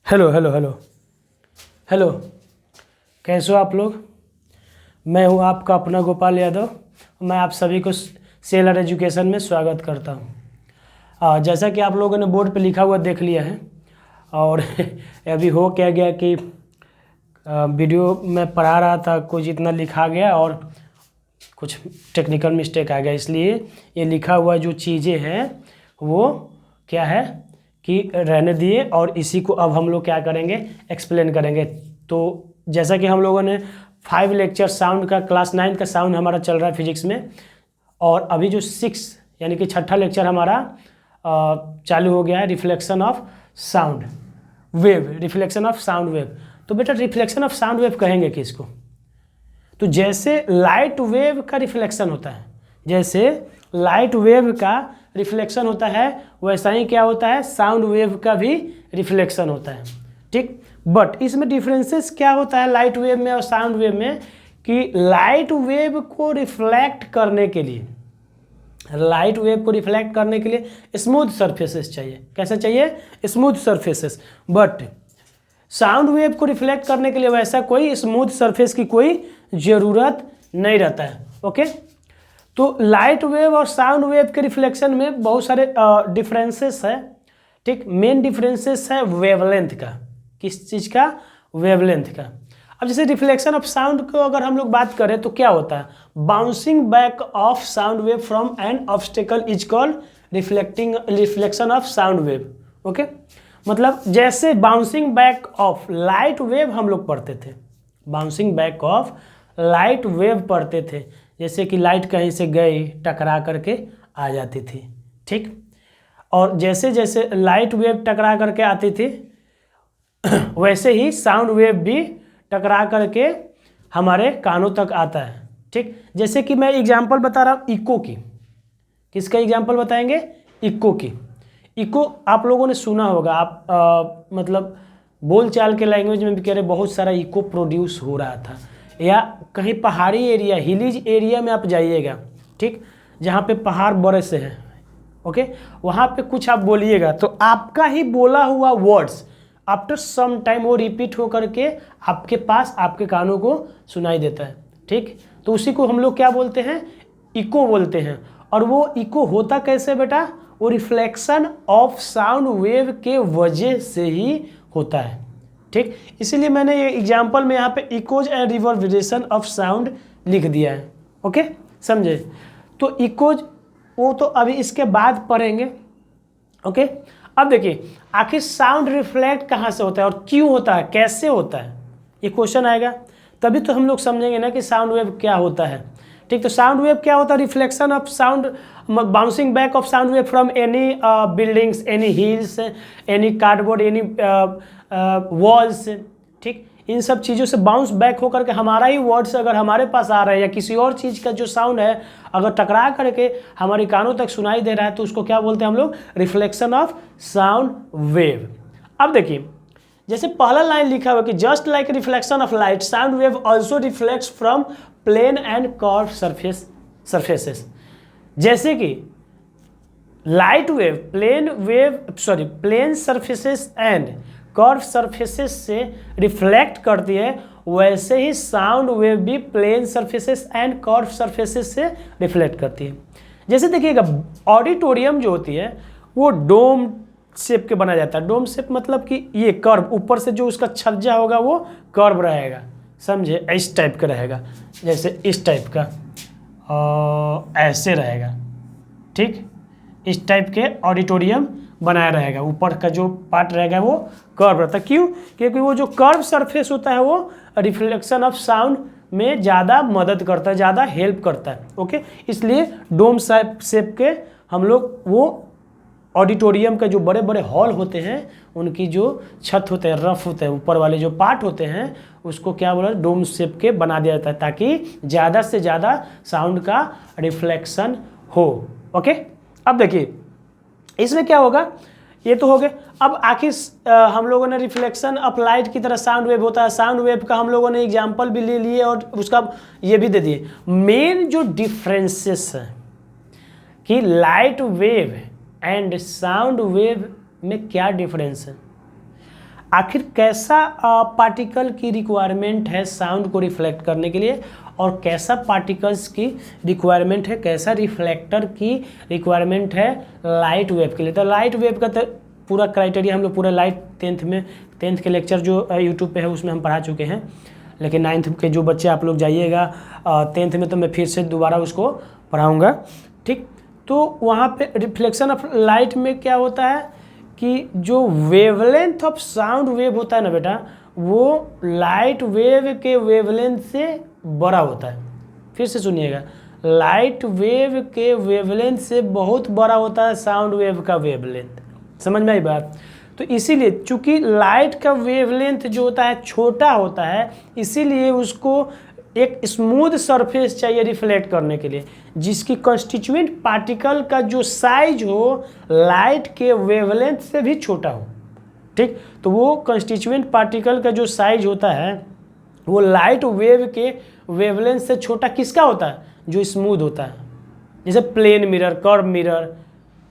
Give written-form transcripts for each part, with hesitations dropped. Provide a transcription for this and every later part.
Hello hello hello hello. कैसे हो आप लोग? मैं हूं आपका अपना गोपाल यादव। मैं आप सभी को सेलर एजुकेशन में स्वागत करता हूं। जैसा कि आप लोगों ने बोर्ड पे लिखा हुआ देख लिया है और अभी हो क्या गया कि वीडियो में पढ़ा रहा था, कुछ इतना लिखा गया और कुछ टेक्निकल मिस्टेक आ गया, इसलिए ये लिखा हुआ जो चीज़ें हैं वो क्या है कि रहने दिए और इसी को अब हम लोग क्या करेंगे, एक्सप्लेन करेंगे। तो जैसा कि हम लोगों ने 5 लेक्चर साउंड का, क्लास 9 का साउंड हमारा चल रहा है फिजिक्स में, और अभी जो 6 यानी कि छठा लेक्चर हमारा चालू हो गया है, reflection of sound wave. Reflection of sound wave, तो बेटा रिफ्लेक्शन ऑफ साउंड वेव कहेंगे किसको? तो जैसे लाइट वेव का रिफ्लेक्शन होता है, जैसे लाइट वेव का रिफ्लेक्शन होता है, वैसा ही क्या होता है, साउंड वेव का भी रिफ्लेक्शन होता है। ठीक, बट इसमें डिफरेंसेस क्या होता है लाइट वेव में और साउंड वेव में, कि लाइट वेव को रिफ्लेक्ट करने के लिए, लाइट वेव को रिफ्लेक्ट करने के लिए स्मूथ सरफेसेस चाहिए। कैसा चाहिए? Smooth surfaces. But sound wave को रिफ्लेक्ट करने के लिए वैसा कोई स्मूथ सरफेस की कोई ज़रूरत नहीं रहता है। ओके, तो लाइट वेव और साउंड वेव के रिफ्लेक्शन में बहुत सारे डिफरेंसेस है। ठीक, मेन डिफरेंसेस है वेवलेंथ का। किस चीज़ का? वेवलेंथ का। अब जैसे रिफ्लेक्शन ऑफ साउंड को अगर हम लोग बात करें तो क्या होता है, bouncing back of sound wave from N obstacle is called reflection of sound wave. Okay, मतलब जैसे bouncing back of light wave हम लोग पढ़ते थे, bouncing back of light wave पढ़ते थे, जैसे कि लाइट कहीं से गई टकरा करके आ जाती थी। ठीक, और जैसे जैसे लाइट वेव टकरा करके आती थी वैसे ही साउंड वेव भी टकरा करके हमारे कानों तक आता है। ठीक, जैसे कि मैं एग्जांपल बता रहा हूँ इको की। किसका एग्जांपल बताएंगे? इको की। इको आप लोगों ने सुना होगा, आप मतलब बोलचाल के लैंग्वेज में भी कह रहे बहुत सारा इको प्रोड्यूस हो रहा था, या कहीं पहाड़ी एरिया, हिलीज एरिया में आप जाइएगा, ठीक, जहाँ पे पहाड़ बड़े से हैं, ओके, वहाँ पे कुछ आप बोलिएगा तो आपका ही बोला हुआ वर्ड्स आफ्टर सम टाइम वो रिपीट हो करके आपके पास, आपके कानों को सुनाई देता है। ठीक, तो उसी को हम लोग क्या बोलते हैं? इको बोलते हैं। और वो इको होता कैसे बेटा? वो रिफ्लेक्शन ऑफ साउंड वेव के वजह से ही होता है। ठीक, इसीलिए मैंने ये एग्जाम्पल में यहाँ पे echoes and reverberation of sound लिख दिया है। ओके, समझे? तो इकोज वो तो अभी इसके बाद पढ़ेंगे। ओके, अब देखिए आखिर साउंड रिफ्लेक्ट कहाँ से होता है और क्यों होता है, कैसे होता है, ये क्वेश्चन आएगा, तभी तो हम लोग समझेंगे ना कि साउंड वेव क्या होता है। ठीक, तो साउंड वेव क्या होता है? Reflection of sound, bouncing back of sound wave from any buildings, any hills, any cardboard, any walls. ठीक, इन सब चीज़ों से बाउंस बैक होकर के हमारा ही वर्ड्स अगर हमारे पास आ रहा है, या किसी और चीज़ का जो साउंड है अगर टकरा करके हमारे कानों तक सुनाई दे रहा है, तो उसको क्या बोलते हैं हम लोग? Reflection of sound wave. अब देखिए जैसे पहला लाइन लिखा हुआ कि just like reflection of light sound wave also reflects from plane and curve surfaces. जैसे कि light wave plane surfaces and curve surfaces से रिफ्लेक्ट करती है, वैसे ही साउंड वेव भी plane surfaces and curve surfaces से रिफ्लेक्ट करती है। जैसे देखिएगा ऑडिटोरियम जो होती है वो डोम शेप के बना जाता है। डोम शेप मतलब कि ये कर्व, ऊपर से जो उसका छज्जा होगा वो कर्व रहेगा, समझे? इस टाइप का रहेगा, जैसे इस टाइप का ऐसे रहेगा। ठीक, इस टाइप के ऑडिटोरियम बनाया रहेगा, ऊपर का जो पार्ट रहेगा वो कर्व रहता है। क्यों? क्योंकि वो जो कर्व सरफेस होता है वो रिफ्लेक्शन ऑफ साउंड में ज़्यादा मदद करता है, ज़्यादा हेल्प करता है। ओके, इसलिए डोम शेप के हम लोग वो ऑडिटोरियम का जो बड़े बड़े हॉल होते हैं उनकी जो छत होते हैं, रफ होते हैं, ऊपर वाले जो पार्ट होते हैं उसको क्या बोला? डोम शेप के बना दिया जाता है, ताकि ज़्यादा से ज़्यादा साउंड का रिफ्लेक्शन हो। ओके, अब देखिए इसमें क्या होगा, ये तो हो गए। अब आखिर हम लोगों ने रिफ्लेक्शन ऑफ लाइट की तरह साउंड वेव होता है, साउंड वेव का हम लोगों ने एग्जांपल भी ले लिए और उसका ये भी दे दिए। मेन जो डिफरेंसेस है कि light wave and sound wave में क्या डिफरेंस है। आखिर कैसा पार्टिकल की रिक्वायरमेंट है साउंड को रिफ्लेक्ट करने के लिए, और कैसा पार्टिकल्स की रिक्वायरमेंट है, कैसा रिफ्लेक्टर की रिक्वायरमेंट है लाइट वेव के लिए। तो लाइट वेव का तो पूरा क्राइटेरिया हम लोग पूरा लाइट टेंथ के लेक्चर जो यूट्यूब पे है उसमें हम पढ़ा चुके हैं, लेकिन 9th के जो बच्चे आप लोग जाइएगा 10th में तो मैं फिर से दोबारा उसको पढ़ाऊँगा, ठीक। तो वहाँ पे रिफ्लेक्शन ऑफ लाइट में क्या होता है कि जो वेवलेंथ ऑफ साउंड वेव होता है ना बेटा, वो लाइट वेव के वेवलेंथ से बड़ा होता है। फिर से सुनिएगा, लाइट वेव के वेवलेंथ से बहुत बड़ा होता है साउंड वेव का वेवलेंथ। समझ में आई बात? तो इसीलिए चूंकि लाइट का वेवलेंथ जो होता है छोटा होता है, इसीलिए उसको एक स्मूथ सरफेस चाहिए रिफ्लेक्ट करने के लिए, जिसकी कॉन्स्टिट्यूएंट पार्टिकल का जो साइज हो लाइट के वेवलेंथ से भी छोटा हो, ठीक। तो वो कॉन्स्टिट्यूएंट पार्टिकल का जो साइज होता है वो लाइट वेव के वेवलेंथ से छोटा किसका होता है? जो स्मूथ होता है, जैसे प्लेन मिरर, कर्व मिरर,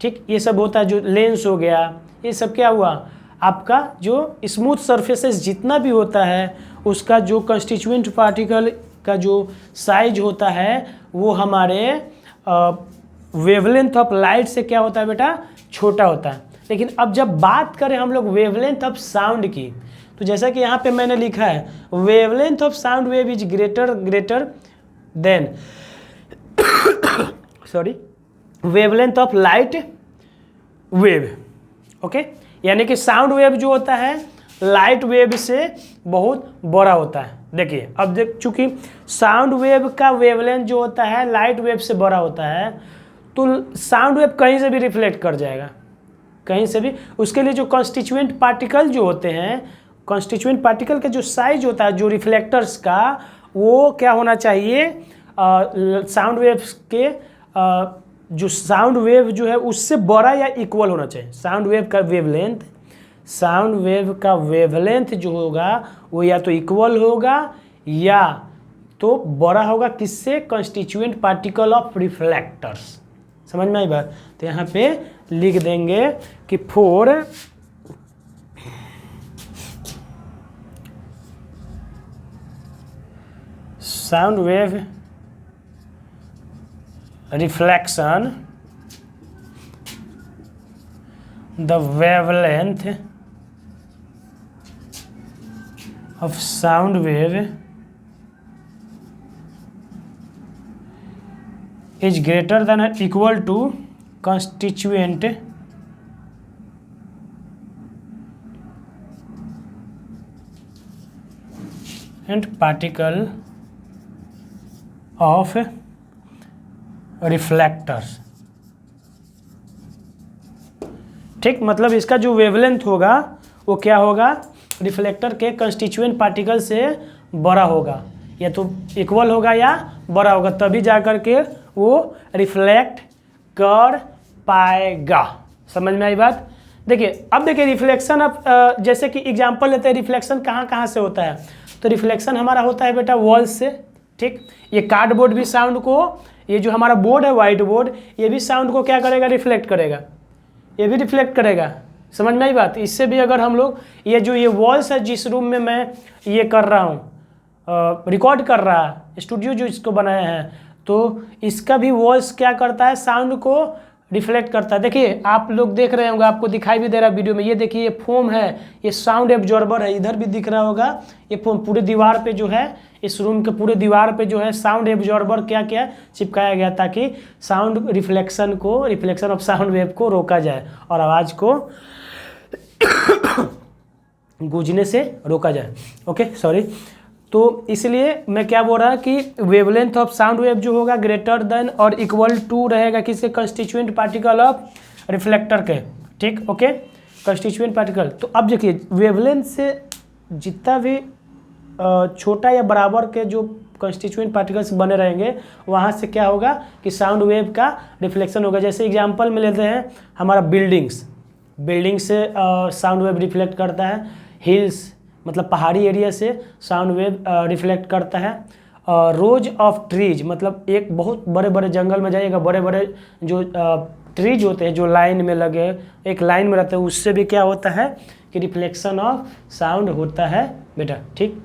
ठीक, ये सब होता है। जो लेंस हो गया, ये सब क्या हुआ, आपका जो स्मूथ सरफेसेस जितना भी होता है उसका जो कॉन्स्टिट्यूएंट पार्टिकल का जो साइज होता है वो हमारे वेवलेंथ ऑफ लाइट से क्या होता है बेटा? छोटा होता है। लेकिन अब जब बात करें हम लोग वेवलेंथ ऑफ साउंड की, तो जैसा कि यहाँ पे मैंने लिखा है wavelength of sound wave is greater than sorry wavelength of light wave, okay. यानी कि साउंड वेव जो होता है लाइट वेव से बहुत बड़ा होता है। देखिए अब चूंकि साउंड वेव का वेवलेंथ जो होता है लाइट वेव से बड़ा होता है, तो साउंड वेव कहीं से भी रिफ्लेक्ट कर जाएगा, कहीं से भी। उसके लिए जो कॉन्स्टिट्यूएंट पार्टिकल जो होते हैं, कॉन्स्टिट्यूएंट पार्टिकल का जो साइज होता है जो रिफ्लेक्टर्स का, वो क्या होना चाहिए? साउंड वेव के जो साउंड वेव जो है उससे बड़ा या इक्वल होना चाहिए। साउंड वेव का वेवलेंथ जो होगा वो या तो इक्वल होगा या तो बड़ा होगा, किससे? Constituent particle of reflectors. समझ में आई बात? तो यहाँ पे लिख देंगे कि for sound wave reflection the wavelength of sound wave is greater than or equal to constituent and particle of reflectors, ठीक। मतलब इसका जो वेवलेंथ होगा वो क्या होगा? रिफ्लेक्टर के कंस्टिट्यूएंट पार्टिकल से बड़ा होगा, या तो इक्वल होगा या बड़ा होगा, तभी जा कर के वो रिफ्लेक्ट कर पाएगा। समझ में आई बात? देखिए अब देखिए रिफ्लेक्शन अब जैसे कि एग्जांपल लेते हैं, रिफ्लेक्शन कहाँ कहाँ से होता है? तो रिफ्लेक्शन हमारा होता है बेटा वॉल से, ठीक। ये कार्डबोर्ड भी साउंड को, ये जो हमारा बोर्ड है व्हाइट बोर्ड, ये भी साउंड को क्या करेगा? रिफ्लेक्ट करेगा, ये भी रिफ्लेक्ट करेगा। समझ में आई बात? इससे भी अगर हम लोग ये वॉल्स है जिस रूम में मैं ये कर रहा हूँ, रिकॉर्ड कर रहा है, स्टूडियो जो इसको बनाया है, तो इसका भी वॉल्स क्या करता है? साउंड को रिफ्लेक्ट करता है। देखिए आप लोग देख रहे होंगे, आपको दिखाई भी दे रहा है वीडियो में, ये देखिए ये फोम है, ये साउंड एब्जॉर्बर है, इधर भी दिख रहा होगा ये फोम। पूरे दीवार पे जो है, इस रूम के पूरे दीवार पे जो है साउंड एब्जॉर्बर क्या क्या चिपकाया गया, ताकि sound reflection of sound wave को रोका जाए और आवाज़ को गूंजने से रोका जाए। Okay sorry. तो इसलिए मैं क्या बोल रहा कि वेवलेंथ ऑफ साउंड वेव जो होगा ग्रेटर देन और इक्वल टू रहेगा किसके? कंस्टिट्यूएंट पार्टिकल ऑफ रिफ्लेक्टर के, ठीक। Okay, constituent particle. तो अब देखिए वेवलेंथ से जितना भी छोटा या बराबर के जो कंस्टिट्यूएंट पार्टिकल्स बने रहेंगे, वहाँ से क्या होगा कि साउंड वेव का रिफ्लेक्शन होगा। जैसे एग्जांपल में लेते हैं हमारा बिल्डिंग से साउंड वेव रिफ्लेक्ट करता है। हिल्स मतलब पहाड़ी एरिया से साउंड वेव रिफ्लेक्ट करता है। रोज ऑफ ट्रीज मतलब एक बहुत बड़े बड़े जंगल में जाइएगा, बड़े बड़े जो ट्रीज होते हैं जो लाइन में लगे, एक लाइन में रहते हैं, उससे भी क्या होता है कि रिफ्लेक्शन ऑफ साउंड होता है बेटा। ठीक,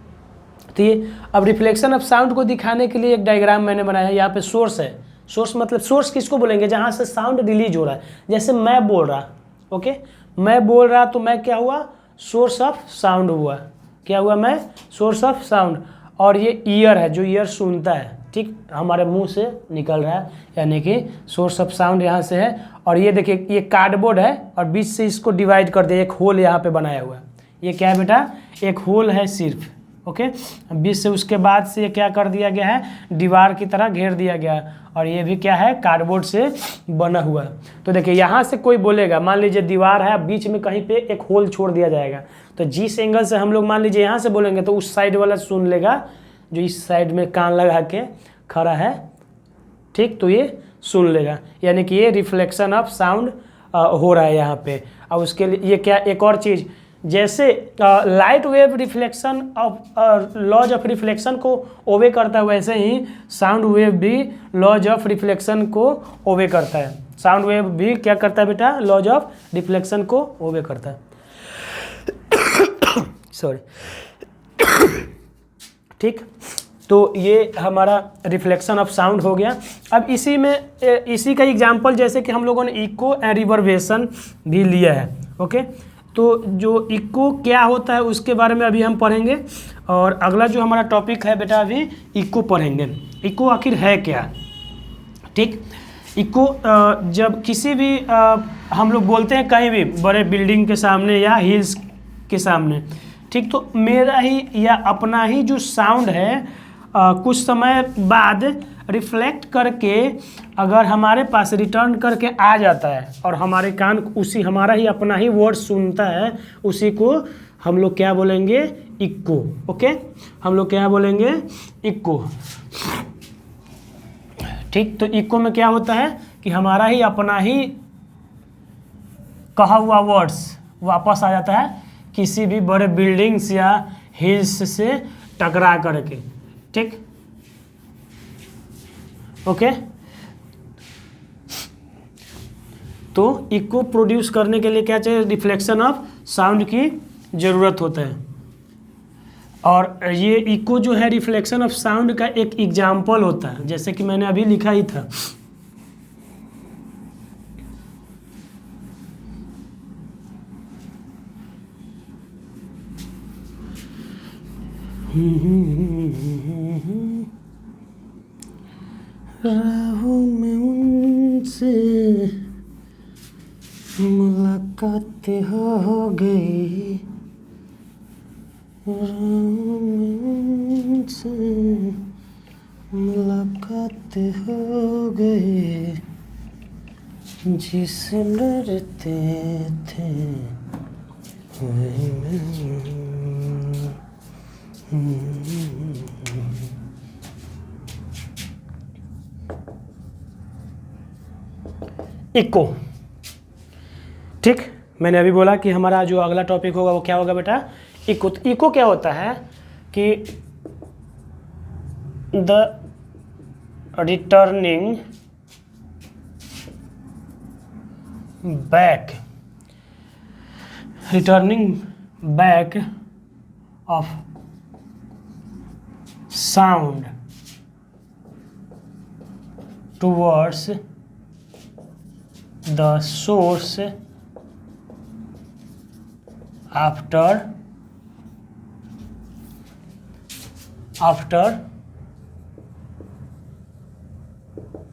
तो ये अब रिफ्लेक्शन ऑफ साउंड को दिखाने के लिए एक डायग्राम मैंने बनाया है। यहाँ पे सोर्स है, सोर्स मतलब सोर्स किसको बोलेंगे, जहाँ से साउंड रिलीज हो रहा है। जैसे मैं बोल रहा, ओके, मैं बोल रहा तो मैं क्या हुआ, सोर्स ऑफ साउंड हुआ। क्या हुआ, मैं सोर्स ऑफ साउंड। और ये ईयर है जो ईयर सुनता है, ठीक, हमारे मुंह से निकल रहा है, यानी कि सोर्स ऑफ साउंड यहाँ से है। और ये देखिए ये कार्डबोर्ड है और बीच से इसको डिवाइड कर दिया, एक होल यहाँ पे बनाया हुआ है। ये क्या है बेटा, एक होल है सिर्फ, ओके, बीच से उसके बाद से ये क्या कर दिया गया है, दीवार की तरह घेर दिया गया है। और ये भी क्या है, कार्डबोर्ड से बना हुआ है। तो देखिए यहाँ से कोई बोलेगा, मान लीजिए दीवार है, बीच में कहीं पे एक होल छोड़ दिया जाएगा, तो जिस एंगल से हम लोग मान लीजिए यहाँ से बोलेंगे तो उस साइड वाला सुन लेगा जो इस साइड में कान लगा के खड़ा है, ठीक, तो ये सुन लेगा, यानी कि ये रिफ्लेक्शन ऑफ साउंड हो रहा है यहाँ पे। अब उसके लिए ये क्या, एक और चीज़, जैसे light wave reflection of laws of reflection को ओबे करता है, वैसे ही साउंड वेव भी लॉज ऑफ रिफ्लेक्शन को ओबे करता है। साउंड वेव भी क्या करता है बेटा, लॉज ऑफ रिफ्लेक्शन को ओबे करता है। सॉरी, ठीक, तो ये हमारा रिफ्लेक्शन ऑफ साउंड हो गया। अब इसी में इसी का एग्जांपल जैसे कि हम लोगों ने इको एंड रिवर्बेशन भी लिया है, ओके। तो जो इको क्या होता है उसके बारे में अभी हम पढ़ेंगे, और अगला जो हमारा टॉपिक है बेटा अभी इको पढ़ेंगे। इको आखिर है क्या, ठीक। इको जब किसी भी हम लोग बोलते हैं कहीं भी बड़े बिल्डिंग के सामने या हिल्स के सामने, ठीक, तो मेरा ही या अपना ही जो साउंड है कुछ समय बाद रिफ्लेक्ट करके अगर हमारे पास रिटर्न करके आ जाता है और हमारे कान उसी हमारा ही अपना ही वर्ड सुनता है, उसी को हम लोग क्या बोलेंगे, इको, ओके, हम लोग क्या बोलेंगे, इको, ठीक। तो इको में क्या होता है कि हमारा ही अपना ही कहा हुआ वर्ड्स वापस आ जाता है किसी भी बड़े बिल्डिंग्स या हिल्स से टकरा करके, ठीक, ओके। तो इको प्रोड्यूस करने के लिए क्या चाहिए, रिफ्लेक्शन ऑफ साउंड की ज़रूरत होता है। और ये इको जो है रिफ्लेक्शन ऑफ साउंड का एक एग्जाम्पल होता है, जैसे कि मैंने अभी लिखा ही था। राहों में उनसे मुलाकात हो गई, राहों में उनसे मुलाकात हो गई, जिससे डरते थे वही मैं। इको, ठीक, मैंने अभी बोला कि हमारा जो अगला टॉपिक होगा वो क्या होगा बेटा, इको। तो इको क्या होता है कि the returning back of sound towards the source after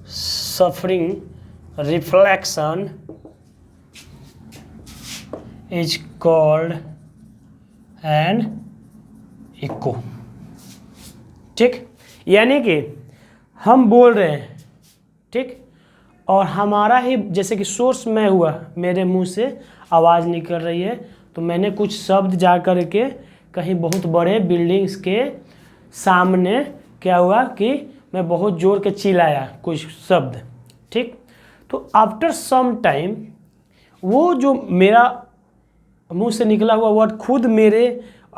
suffering reflection is called an echo, ठीक। यानी कि हम बोल रहे हैं, ठीक, और हमारा ही जैसे कि सोर्स मैं हुआ, मेरे मुंह से आवाज़ निकल रही है, तो मैंने कुछ शब्द जा कर के कहीं बहुत बड़े बिल्डिंग्स के सामने क्या हुआ कि मैं बहुत ज़ोर के चिल्लाया कुछ शब्द, ठीक। तो आफ्टर सम टाइम वो जो मेरा मुंह से निकला हुआ वर्ड खुद मेरे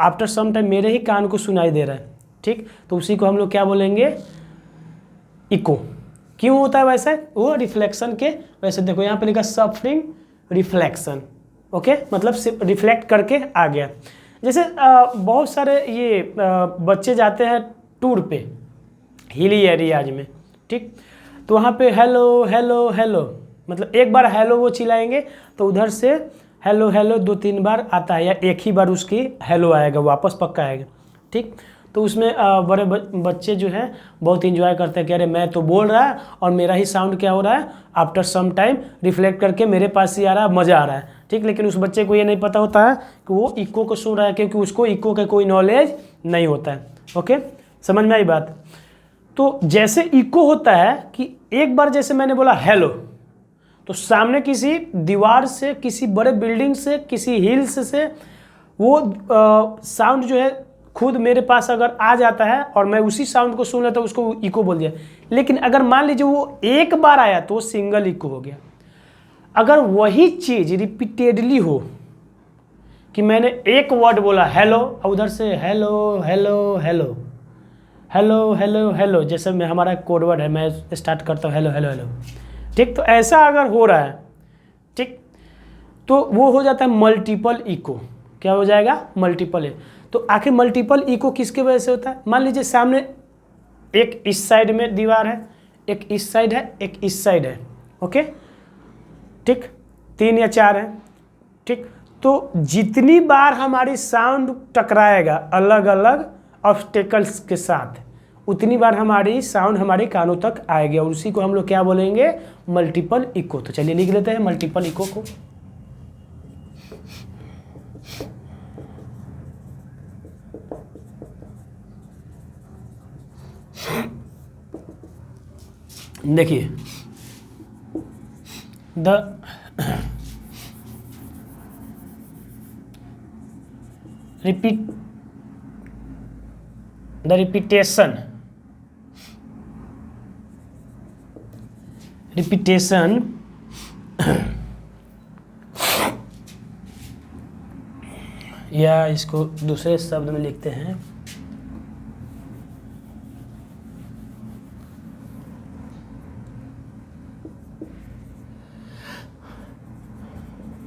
आफ्टर सम टाइम मेरे ही कान को सुनाई दे रहा है, ठीक। तो उसी को हम लोग क्या बोलेंगे, इको, क्यों होता है वैसे? वो रिफ्लेक्शन के वैसे, देखो यहाँ पे लिखा सफरिंग रिफ्लेक्शन, ओके, मतलब रिफ्लेक्ट करके आ गया। जैसे बहुत सारे ये बच्चे जाते हैं टूर पे हिली एरियाज में, ठीक, तो वहाँ पे हेलो हेलो हेलो, मतलब एक बार हेलो वो चिल्लाएंगे तो उधर से हेलो हेलो 2-3 बार आता है, या एक ही बार उसकी हेलो आएगा, वापस पक्का आएगा, ठीक। तो उसमें बड़े बच्चे जो हैं बहुत इंजॉय करते हैं कि अरे मैं तो बोल रहा है और मेरा ही साउंड क्या हो रहा है, आफ्टर सम टाइम रिफ्लेक्ट करके मेरे पास ही आ रहा है, मज़ा आ रहा है, ठीक। लेकिन उस बच्चे को ये नहीं पता होता है कि वो इको को सुन रहा है, क्योंकि उसको इको का कोई नॉलेज नहीं होता है, ओके, समझ में आई बात। तो जैसे इको होता है कि एक बार जैसे मैंने बोला हेलो, तो सामने किसी दीवार से, किसी बड़े बिल्डिंग से, किसी हिल्स से वो साउंड जो है खुद मेरे पास अगर आ जाता है और मैं उसी साउंड को सुन लेता हूँ, उसको इको बोल दिया। लेकिन अगर मान लीजिए वो एक बार आया तो वो सिंगल इको हो गया। अगर वही चीज़ रिपीटेडली हो कि मैंने एक वर्ड बोला हेलो और उधर से hello hello hello hello hello hello, जैसे मैं हमारा कोड वर्ड है, मैं स्टार्ट करता हूँ हेलो हेलो हेलो, ठीक, तो ऐसा अगर हो रहा है, ठीक, तो वो हो जाता है मल्टीपल इको। क्या हो जाएगा? मल्टीपल है। तो आखिर मल्टीपल इको किसके वजह से होता है? मान लीजिए सामने एक इस साइड में दीवार है, एक इस साइड है, एक इस साइड है, ओके, ठीक, 3 या 4 है, ठीक। तो जितनी बार हमारी साउंड टकराएगा अलग अलग ऑब्स्टेकल्स के साथ, उतनी बार हमारी साउंड हमारे कानों तक आएगी और उसी को हम लोग क्या बोलेंगे? Multiple echo. तो चलिए लिख लेते हैं मल्टीपल इको को। देखिए the repetition या इसको दूसरे शब्द में लिखते हैं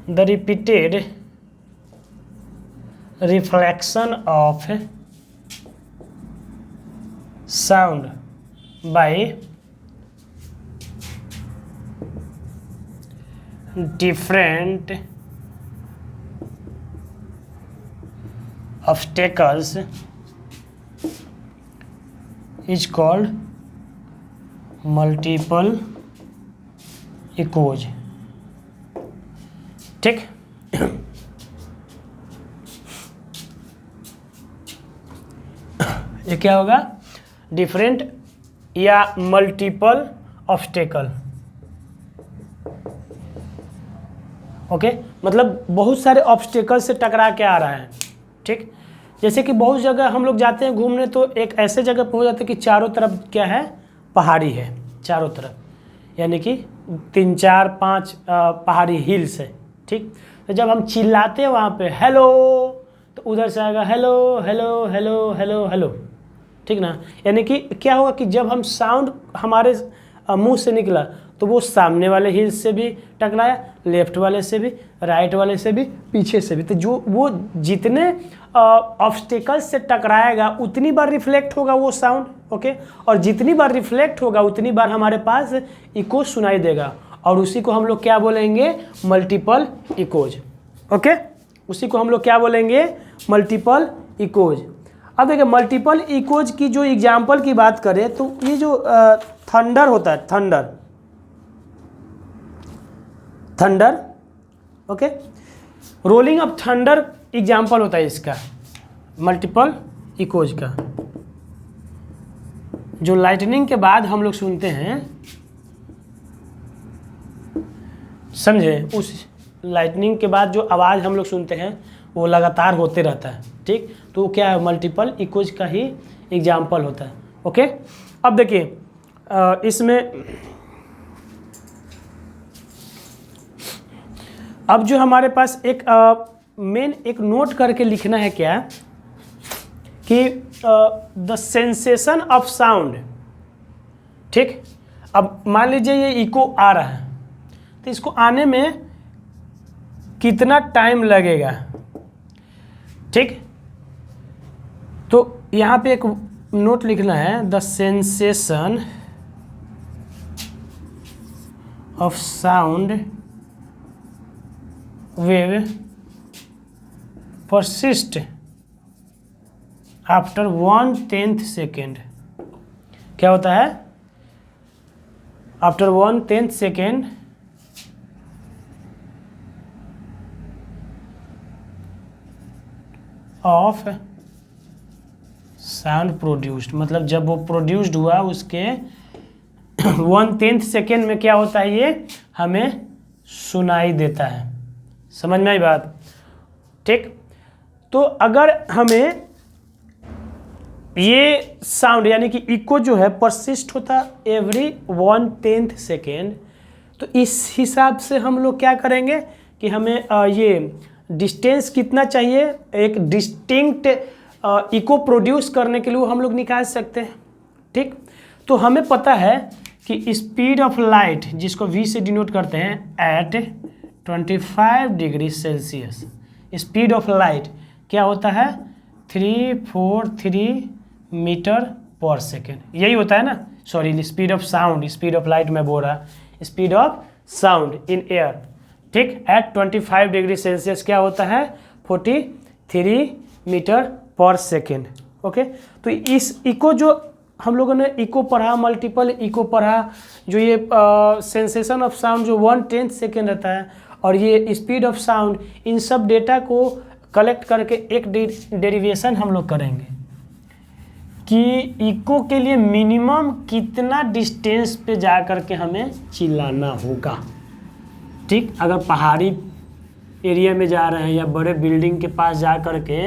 the repeated reflection of sound by different obstacles is called multiple echoes, ठीक। ये क्या होगा? डिफरेंट या मल्टीपल ऑब्स्टेकल, ओके, मतलब बहुत सारे ऑब्स्टेकल से टकरा के आ रहा है, ठीक। जैसे कि बहुत जगह हम लोग जाते हैं घूमने तो एक ऐसे जगह पहुंच जाते हैं कि चारों तरफ क्या है? पहाड़ी है चारों तरफ, यानी कि 3, 4, 5 पहाड़ी हिल्स है, ठीक। तो जब हम चिल्लाते हैं वहाँ पे हेलो, तो उधर से आएगा hello hello hello hello hello, ठीक ना। यानी कि क्या होगा कि जब हम साउंड हमारे मुंह से निकला तो वो सामने वाले हिल्स से भी टकराया, लेफ्ट वाले से भी, राइट वाले से भी, पीछे से भी। तो जो वो जितने ऑब्स्टेकल्स से टकराएगा उतनी बार रिफ्लेक्ट होगा वो साउंड, ओके, और जितनी बार रिफ्लेक्ट होगा उतनी बार हमारे पास इको सुनाई देगा और उसी को हम लोग क्या बोलेंगे? मल्टीपल इकोज, ओके, उसी को हम लोग क्या बोलेंगे? Multiple echoes. अब देखिए मल्टीपल इकोज की जो एग्जाम्पल की बात करें तो ये जो थंडर होता है, thunder, okay, rolling of thunder example होता है इसका, मल्टीपल इकोज का। जो लाइटनिंग के बाद हम लोग सुनते हैं, समझे, उस लाइटनिंग के बाद जो आवाज़ हम लोग सुनते हैं वो लगातार होते रहता है, ठीक। तो क्या है? मल्टीपल इकोज का ही एग्जाम्पल होता है, ओके। अब देखिए इसमें अब जो हमारे पास एक मेन एक नोट करके लिखना है क्या कि द सेंसेशन ऑफ साउंड, ठीक। अब मान लीजिए ये इको आ रहा है, तो इसको आने में कितना टाइम लगेगा, ठीक। तो यहाँ पे एक नोट लिखना है, the sensation of sound wave persist after 1/10 second. क्या होता है? After 1/10 second of sound produced, मतलब जब वो प्रोड्यूस्ड हुआ उसके 1/10 सेकेंड में क्या होता है, ये हमें सुनाई देता है। समझ में आई बात? ठीक। तो अगर हमें ये साउंड यानी कि इको जो है परसिस्ट होता एवरी 1/10 सेकेंड, तो इस हिसाब से हम लोग क्या करेंगे कि हमें ये डिस्टेंस कितना चाहिए एक डिस्टिंक्ट इको प्रोड्यूस करने के लिए, वो हम लोग निकाल सकते हैं। ठीक। तो हमें पता है कि स्पीड ऑफ लाइट, जिसको v से डिनोट करते हैं, at 25 degree Celsius, speed of light क्या होता है? 343 मीटर पर सेकेंड, यही होता है ना। Sorry, speed of sound, speed of light मैं बोल रहा, speed of sound in air. ठीक। एट 25 डिग्री सेल्सियस क्या होता है? 43 मीटर पर सेकेंड। ओके। तो इस इको जो हम लोगों ने इको पढ़ा, मल्टीपल इको पढ़ा, जो ये सेंसेशन ऑफ साउंड जो 1/10 सेकेंड रहता है, और ये स्पीड ऑफ साउंड, इन सब डेटा को कलेक्ट करके एक डेरिवेशन हम लोग करेंगे कि इको के लिए मिनिमम कितना डिस्टेंस पे जा करके हमें चिल्लाना होगा। ठीक। अगर पहाड़ी एरिया में जा रहे हैं या बड़े बिल्डिंग के पास जा करके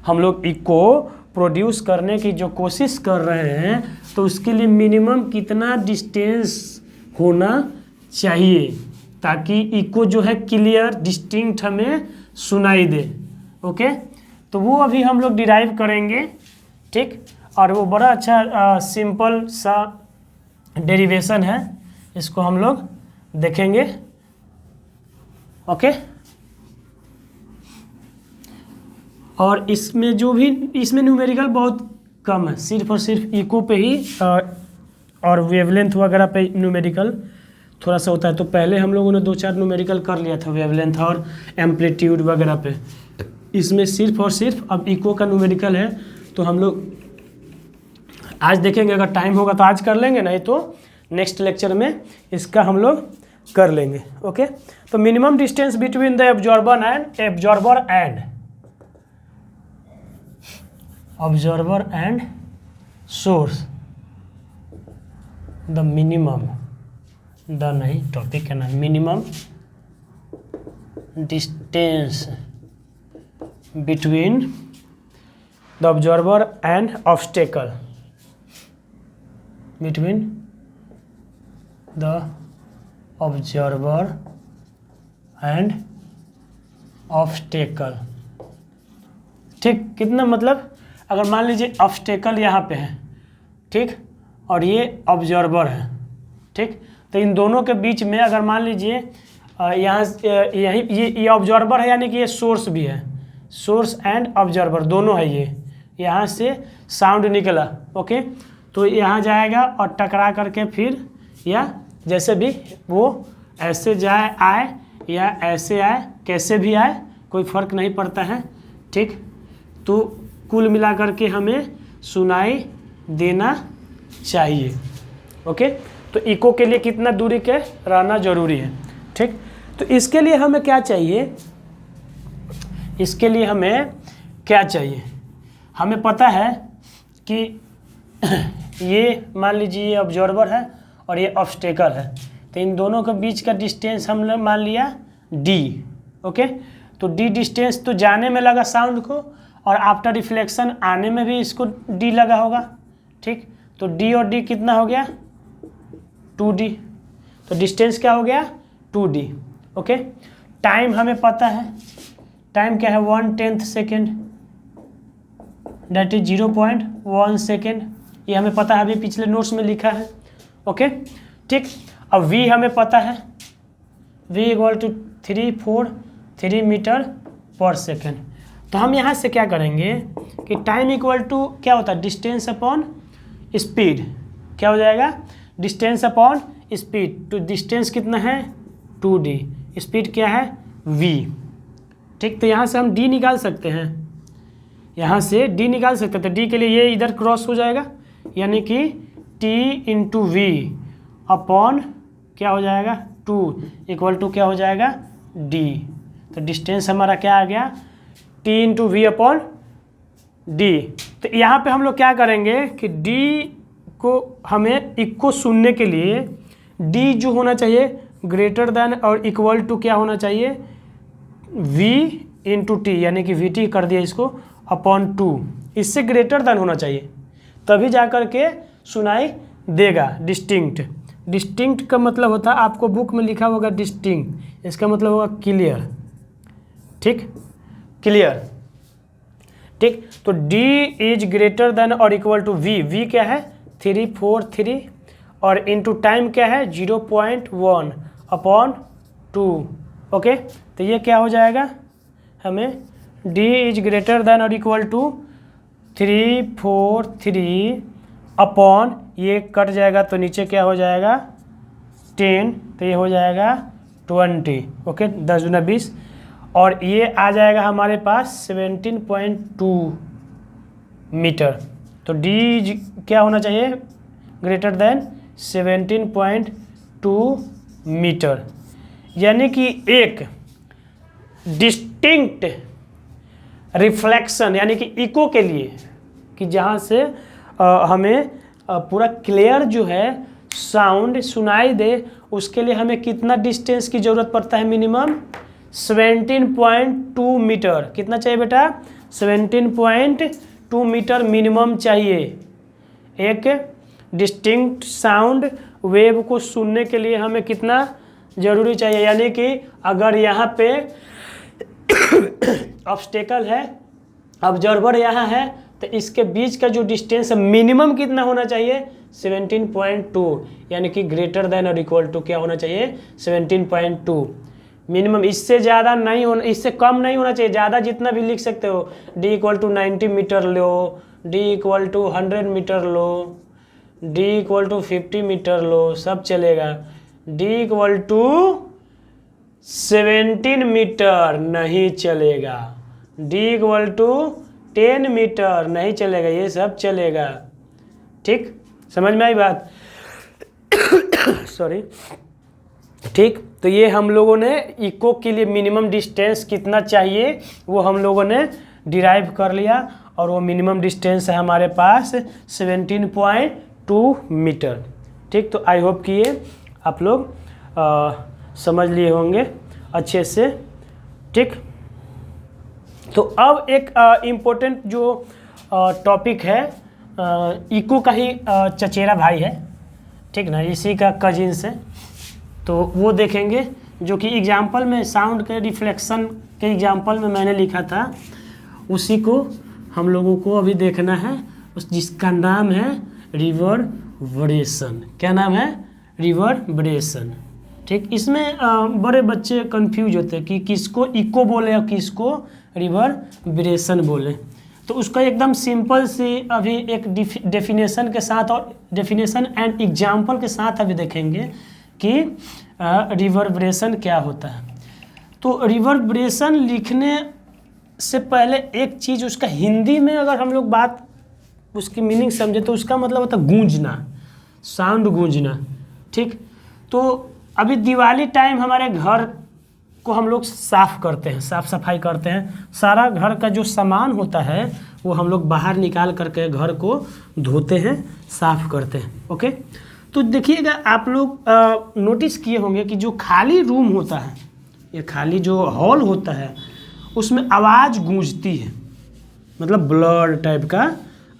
हम लोग इको प्रोड्यूस करने की जो कोशिश कर रहे हैं, तो उसके लिए मिनिमम कितना डिस्टेंस होना चाहिए ताकि इको जो है क्लियर डिस्टिंक्ट हमें सुनाई दे। ओके। तो वो अभी हम लोग डिराइव करेंगे। ठीक। और वो बड़ा अच्छा सिंपल सा डेरिवेशन है, इसको हम लोग देखेंगे। ओके। और इसमें जो भी इसमें न्यूमेरिकल बहुत कम है, सिर्फ और सिर्फ इको पे ही और वेवलेंथ वगैरह पे न्यूमेरिकल थोड़ा सा होता है। तो पहले हम लोगों ने 2-4 न्यूमेरिकल कर लिया था वेवलेंथ और एम्पलीट्यूड वगैरह पे। इसमें सिर्फ और सिर्फ अब इको का न्यूमेरिकल है। तो हम लोग आज देखेंगे, अगर टाइम होगा तो आज कर लेंगे, नहीं तो नेक्स्ट लेक्चर में इसका हम लोग कर लेंगे। ओके। तो minimum distance between the observer and source, the minimum, the नहीं टॉपिक है ना, minimum distance between the observer and obstacle, between the observer and obstacle. ठीक। कितना मतलब, अगर मान लीजिए ऑब्स्टेकल यहाँ पे है, ठीक, और ये ऑब्जर्वर है, ठीक, तो इन दोनों के बीच में अगर मान लीजिए यहाँ यही ये ऑब्जर्वर है, यानी कि ये सोर्स भी है, सोर्स एंड ऑब्जर्वर दोनों है। ये यहाँ से साउंड निकला, ओके, तो यहाँ जाएगा और टकरा करके फिर, या जैसे भी वो ऐसे जाए आए या ऐसे आए, कैसे भी आए कोई फ़र्क नहीं पड़ता है। ठीक। तो कुल मिलाकर के हमें सुनाई देना चाहिए। ओके। तो इको के लिए कितना दूरी के रहना जरूरी है। ठीक। तो इसके लिए हमें क्या चाहिए, इसके लिए हमें क्या चाहिए, हमें पता है कि ये मान लीजिए ये ऑब्जर्वर है और ये ऑब्स्टेकल है, तो इन दोनों के बीच का डिस्टेंस हमने मान लिया d। ओके। तो d डिस्टेंस तो जाने में लगा साउंड को, और आफ्टर रिफ्लेक्शन आने में भी इसको d लगा होगा। ठीक। तो d और d कितना हो गया? 2d। तो डिस्टेंस क्या हो गया? 2d। ओके। टाइम हमें पता है, टाइम क्या है? 1/10 सेकेंड, डेट इज 0.1 सेकेंड। ये हमें पता है, अभी पिछले नोट्स में लिखा है। ओके। ठीक। अब v हमें पता है, v इक्वल टू 343 मीटर पर सेकेंड। तो हम यहाँ से क्या करेंगे कि टाइम इक्वल टू क्या होता है, डिस्टेंस अपॉन स्पीड। क्या हो जाएगा, डिस्टेंस अपॉन स्पीड। तो डिस्टेंस कितना है 2d, स्पीड क्या है v। ठीक, तो यहाँ से हम d निकाल सकते हैं, यहाँ से d निकाल सकते हैं। तो d के लिए ये इधर क्रॉस हो जाएगा, यानी कि t इंटू वी अपॉन क्या हो जाएगा 2 इक्वल टू क्या हो जाएगा d। तो डिस्टेंस हमारा क्या आ गया t into V upon d। तो यहाँ पे हम लोग क्या करेंगे कि d को हमें इक्को सुनने के लिए d जो होना चाहिए ग्रेटर देन और इक्वल टू क्या होना चाहिए v इंटू टी, यानी कि वी टी कर दिया इसको अपॉन 2, इससे ग्रेटर देन होना चाहिए, तभी जा कर के सुनाई देगा डिस्टिंक्ट। डिस्टिंक्ट का मतलब होता है, आपको बुक में लिखा होगा डिस्टिंक्ट, इसका मतलब होगा क्लियर। ठीक, क्लियर। ठीक, तो d इज ग्रेटर देन और इक्वल टू v। v क्या है 343 और इनटू टाइम क्या है 0.1 अपॉन 2। ओके, तो ये क्या हो जाएगा हमें d इज ग्रेटर देन और इक्वल टू 343 अपॉन, ये कट जाएगा तो नीचे क्या हो जाएगा 10, तो ये हो जाएगा 20। ओके, 10 दूना 20, और ये आ जाएगा हमारे पास 17.2 मीटर। तो d क्या होना चाहिए ग्रेटर देन 17.2 मीटर, यानी कि एक डिस्टिंक्ट रिफ्लेक्शन यानी कि इको के लिए, कि जहाँ से हमें पूरा क्लियर जो है साउंड सुनाई दे, उसके लिए हमें कितना डिस्टेंस की ज़रूरत पड़ता है, मिनिमम 17.2 मीटर। कितना चाहिए बेटा 17.2 मीटर मिनिमम चाहिए एक डिस्टिंक्ट साउंड वेव को सुनने के लिए। हमें कितना ज़रूरी चाहिए, यानी कि अगर यहाँ पे ऑब्स्टेकल है, ऑब्जर्वर यहाँ है, तो इसके बीच का जो डिस्टेंस मिनिमम कितना होना चाहिए 17.2, यानी कि ग्रेटर देन और इक्वल टू क्या होना चाहिए 17.2 मिनिमम। इससे ज़्यादा नहीं होना, इससे कम नहीं होना चाहिए। ज़्यादा जितना भी लिख सकते हो, d इक्वल टू 90 मीटर लो, d इक्वल टू 100 मीटर लो, d इक्वल टू 50 मीटर लो, सब चलेगा। d इक्वल टू 17 मीटर नहीं चलेगा, d इक्वल टू 10 मीटर नहीं चलेगा, ये सब चलेगा। ठीक, समझ में आई बात सॉरी। ठीक, तो ये हम लोगों ने इको के लिए मिनिमम डिस्टेंस कितना चाहिए वो हम लोगों ने डिराइव कर लिया, और वो मिनिमम डिस्टेंस है हमारे पास 17.2 मीटर। ठीक, तो आई होप कि ये आप लोग समझ लिए होंगे अच्छे से। ठीक, तो अब एक इम्पोर्टेंट जो टॉपिक है, इको का ही चचेरा भाई है, ठीक ना, इसी का कजिन्स है, तो वो देखेंगे, जो कि एग्जाम्पल में साउंड के रिफ्लेक्शन के एग्जाम्पल में मैंने लिखा था, उसी को हम लोगों को अभी देखना है, जिसका नाम है रिवर्बरेशन। क्या नाम है रिवर्बरेशन। ठीक, इसमें बड़े बच्चे कंफ्यूज होते हैं कि किसको इको बोले और किसको रिवर्बरेशन बोले। तो उसका एकदम सिंपल सी अभी एक डेफिनेशन के साथ और डेफिनेशन एंड एग्जाम्पल के साथ अभी देखेंगे कि रिवर्बरेशन क्या होता है। तो रिवर्बरेशन लिखने से पहले एक चीज़, उसका हिंदी में अगर हम लोग बात उसकी मीनिंग समझे तो उसका मतलब होता है गूंजना, साउंड गूंजना। ठीक, तो अभी दिवाली टाइम हमारे घर को हम लोग साफ़ करते हैं, साफ़ सफाई करते हैं, सारा घर का जो सामान होता है वो हम लोग बाहर निकाल करके घर को धोते हैं, साफ़ करते हैं। ओके, तो देखिएगा आप लोग नोटिस किए होंगे कि जो खाली रूम होता है, ये खाली जो हॉल होता है, उसमें आवाज़ गूंजती है, मतलब ब्लर टाइप का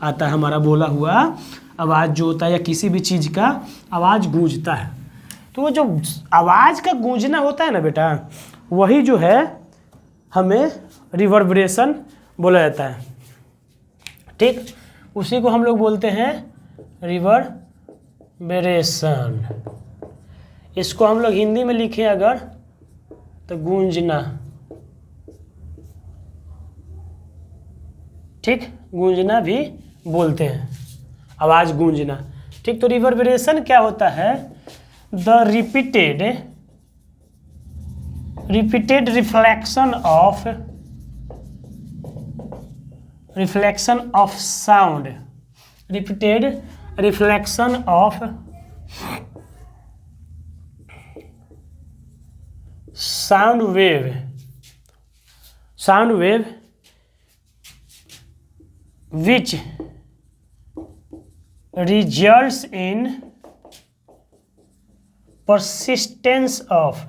आता है, हमारा बोला हुआ आवाज़ जो होता है या किसी भी चीज़ का आवाज़ गूंजता है। तो वो जो आवाज़ का गूंजना होता है ना बेटा, वही जो है हमें रिवर्बरेशन बोला जाता है। ठीक, उसी को हम लोग बोलते हैं रिवर्बरेशन। इसको हम लोग हिंदी में लिखें अगर तो गूंजना, ठीक, गूंजना भी बोलते हैं, आवाज़ गूंजना, ठीक। तो रिवर्बरेशन क्या होता है? The repeated reflection of sound, repeated reflection of sound wave which results in persistence of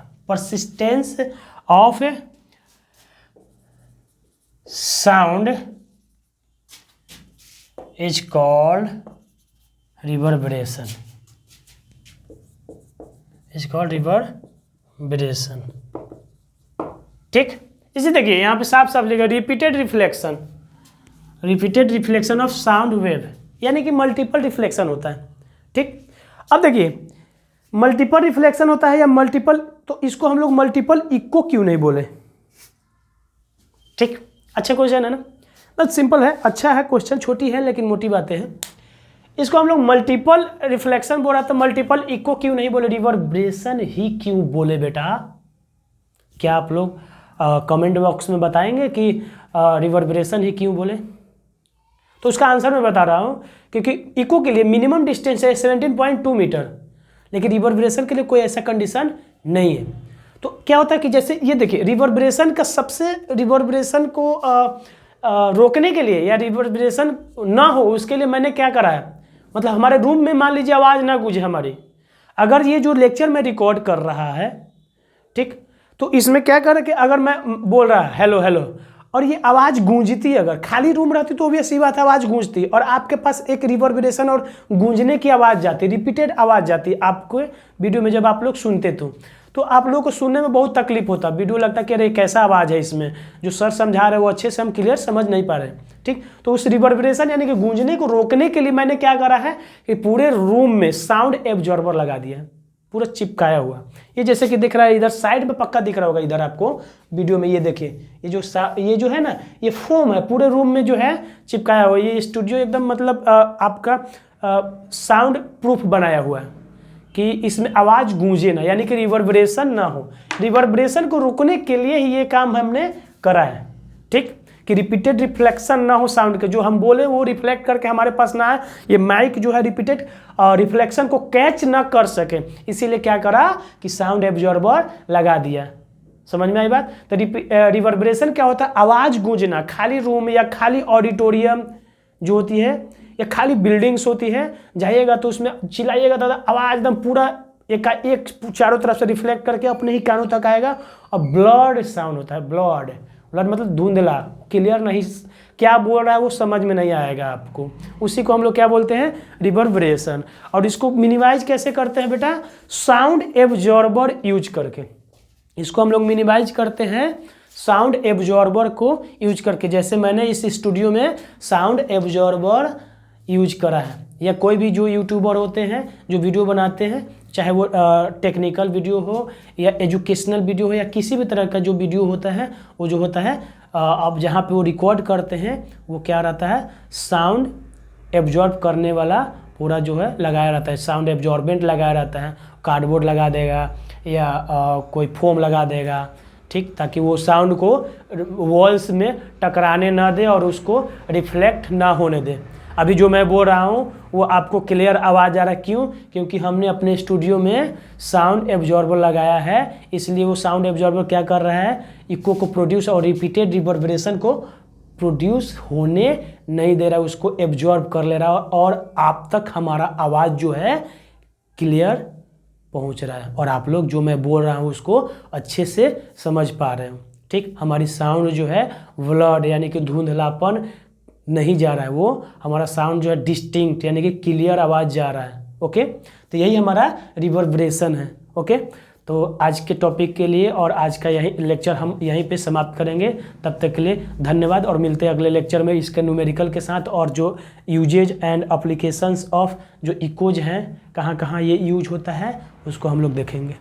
sound is called reverberation, ठीक। इसी देखिए यहाँ पे साफ साफ लिखा repeated reflection of sound wave, यानी कि मल्टीपल रिफ्लेक्शन होता है, ठीक। अब देखिए मल्टीपल रिफ्लेक्शन होता है या मल्टीपल, तो इसको हम लोग मल्टीपल इको क्यों नहीं बोले, ठीक। अच्छा क्वेश्चन है ना, बस सिंपल है, अच्छा है क्वेश्चन, छोटी है लेकिन मोटी बातें हैं। इसको हम लोग मल्टीपल रिफ्लेक्शन बोला तो मल्टीपल इको क्यों नहीं बोले, रिवर्बरेशन ही क्यों बोले बेटा? क्या आप लोग कमेंट बॉक्स में बताएंगे कि रिवर्बरेशन ही क्यों बोले? तो उसका आंसर मैं बता रहा हूँ, क्योंकि इको के लिए मिनिमम डिस्टेंस है 17.2 मीटर, लेकिन रिवर्बरेशन के लिए कोई ऐसा कंडीशन नहीं है। तो क्या होता है कि जैसे ये देखिए रिवर्बरेशन को रोकने के लिए या रिवर्बरेशन ना हो उसके लिए मैंने क्या करा है, मतलब हमारे रूम में मान लीजिए आवाज़ ना गूंजे हमारी, अगर ये जो लेक्चर मैं रिकॉर्ड कर रहा है, ठीक, तो इसमें क्या करें कि अगर मैं बोल रहा हेलो हेलो और ये आवाज़ गूंजती, अगर खाली रूम रहती तो भी ऐसी बात है आवाज़ गूंजती, और आपके पास एक रिवर्बरेशन और गूंजने की आवाज़ जाती, रिपीटेड आवाज़ जाती आपको वीडियो में, जब आप लोग सुनते तो आप लोगों को सुनने में बहुत तकलीफ होता, वीडियो लगता कि अरे कैसा आवाज़ है इसमें, जो सर समझा रहे वो अच्छे से हम क्लियर समझ नहीं पा रहे, ठीक। तो उस रिवर्बरेशन यानी कि गूंजने को रोकने के लिए मैंने क्या करा है कि पूरे रूम में साउंड एब्जॉर्बर लगा दिया है, पूरा चिपकाया हुआ। ये जैसे कि दिख रहा है इधर साइड में, पक्का दिख रहा होगा इधर आपको वीडियो में, ये देखिए ये जो है ना, ये फोम है पूरे रूम में जो है चिपकाया हुआ। ये स्टूडियो एकदम मतलब आपका साउंड प्रूफ बनाया हुआ है कि इसमें आवाज़ गूंजे ना, यानी कि रिवर्बरेशन ना हो। रिवर्बरेशन को रोकने के लिए ही ये काम हमने करा है, ठीक, कि रिपीटेड रिफ्लेक्शन ना हो साउंड के, जो हम बोले वो रिफ्लेक्ट करके हमारे पास ना आए, ये माइक जो है रिपीटेड रिफ्लेक्शन को कैच ना कर सके, इसीलिए क्या करा कि साउंड एब्जॉर्बर लगा दिया। समझ में आई बात? तो रिवर्बरेशन क्या होता है? आवाज़ गूंजना, खाली रूम या खाली ऑडिटोरियम जो होती है या खाली बिल्डिंग्स होती है, जाइएगा तो उसमें चिल्लाइएगा तो आवाज़ एकदम पूरा एक चारों तरफ से रिफ्लेक्ट करके अपने ही कानों तक आएगा, और ब्लड साउंड होता है, ब्लड मतलब धुंधला, क्लियर नहीं क्या बोल रहा है वो समझ में नहीं आएगा आपको, उसी को हम लोग क्या बोलते हैं? रिवर्बरेशन। और इसको मिनिमाइज कैसे करते हैं बेटा? साउंड एब्जॉर्बर यूज करके। इसको हम लोग मिनिमाइज करते हैं साउंड एब्जॉर्बर को यूज करके, जैसे मैंने इस स्टूडियो में साउंड एब्जॉर्बर यूज करा है, या कोई भी जो यूट्यूबर होते हैं जो वीडियो बनाते हैं, चाहे वो टेक्निकल वीडियो हो या एजुकेशनल वीडियो हो या किसी भी तरह का जो वीडियो होता है, वो जो होता है अब जहाँ पे वो रिकॉर्ड करते हैं वो क्या रहता है? साउंड एब्जॉर्ब करने वाला पूरा जो है लगाया रहता है, साउंड एब्जॉर्बेंट लगाया रहता है, कार्डबोर्ड लगा देगा या कोई फोम लगा देगा, ठीक, ताकि वो साउंड को वॉल्स में टकराने ना दे और उसको रिफ्लेक्ट ना होने दे। अभी जो मैं बोल रहा हूँ वो आपको क्लियर आवाज़ आ रहा है, क्यों? क्योंकि हमने अपने स्टूडियो में साउंड एब्जॉर्बर लगाया है, इसलिए वो साउंड एब्जॉर्बर क्या कर रहा है? इको को प्रोड्यूस और रिपीटेड रिवर्बरेशन को प्रोड्यूस होने नहीं दे रहा है, उसको एब्जॉर्ब कर ले रहा है और आप तक हमारा आवाज़ जो है क्लियर पहुंच रहा है, और आप लोग जो मैं बोल रहा हूँ उसको अच्छे से समझ पा रहे हो, ठीक। हमारी साउंड जो है ब्लड यानी कि धुंधलापन नहीं जा रहा है, वो हमारा साउंड जो है डिस्टिंक्ट यानी कि क्लियर आवाज़ जा रहा है। ओके, तो यही हमारा रिवर्बरेशन है। ओके, तो आज के टॉपिक के लिए और आज का यही लेक्चर हम यहीं पे समाप्त करेंगे। तब तक के लिए धन्यवाद और मिलते हैं अगले लेक्चर में इसके न्यूमेरिकल के साथ, और जो यूजेज एंड एप्लीकेशंस ऑफ जो इकोज हैं, कहाँ कहाँ ये यूज होता है, उसको हम लोग देखेंगे।